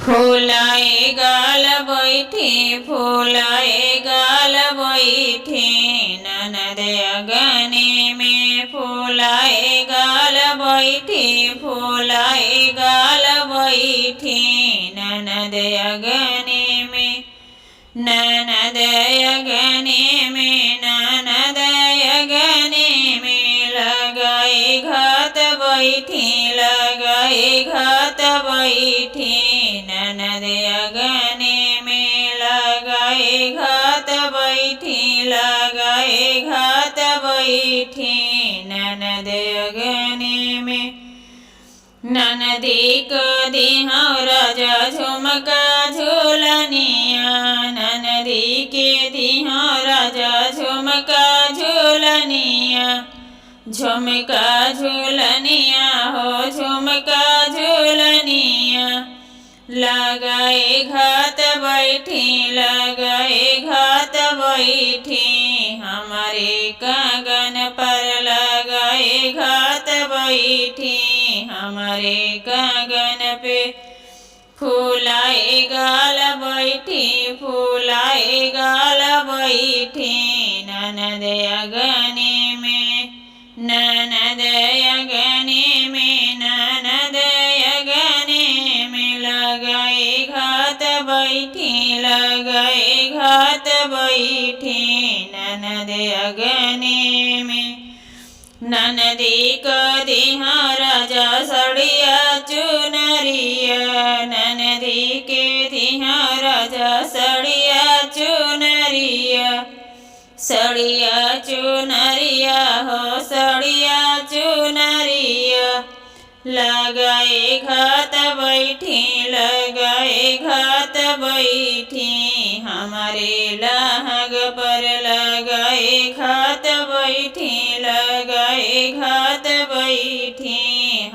फूलाए गाल बैठी फूलाए गाल बैठी ननद अगने में फूलाए गाल बैठी फूलाए गाल बैठी ननद अगने में ननद अगने में ननद अगने में लगाए घात बैठी लगाए घात बैठी ननद अगने में लगाए घात बैठी लगाए घात बैठी ननद अगने में ननदी को दिहा राजा झुमका झूलनिया ननदी के दिहा राजा झुमका झूलनिया झुमका झूलनिया हो झुमका झूलनिया लगाए घात बैठी लगाए घात बैठी हमारे कागन पर लगाए घात बैठी हमारे कागन पे फूलाए गाल बैठी फूलाए गाल बैठी ननद अगने में ननद अगने में ननद अगने में लगाए घात बैठी लगाए घात बैठी ननद अगने में ननदी को दिहा राजा सड़िया चुनरिया ननदी के दिहा राजा सड़िया चुनरिया सड़िया चुनरिया हो सड़िया चुनरिया लगाए घात बैठी लगाए घात बैठी हमारे लहग पर लगाए घात बैठी लगाए घात बैठी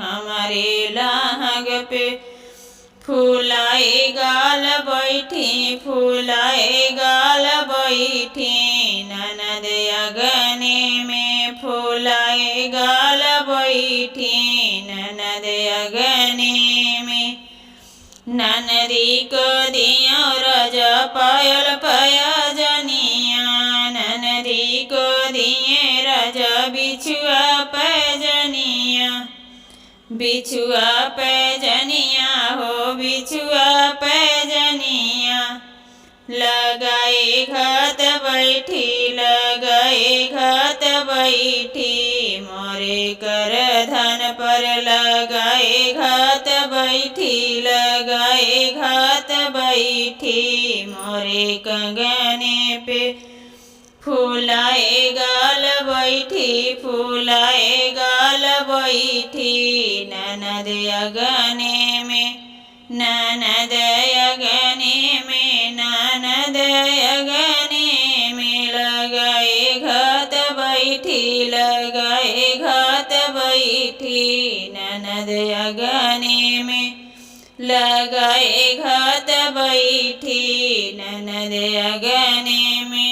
हमारे लहग पे फूलाए गाल बैठी फूलाए गाल बैठी ननद अगने में फूलाए गाल बैठी ननद अगने में ननदी को दिया राजा पायल पाया जनिया ननदी को दिए राजा बिछुआ पैजनिया बिछुआ पैजनिया हो बिछुआ पैजनिया लगाए घात बैठी लगाए घात बैठी मोरे कर धन पर लगाए घात बैठी लगाए घात बैठी मोरे कंगने पे फूलाए गाल बैठी फूलाए गाल बैठी ननद अगने में ननद अगने में ननद अगने में लगाए घात बैठी लगाए घात बैठी ननद अगने में लगाए घात बैठी ननद अगने में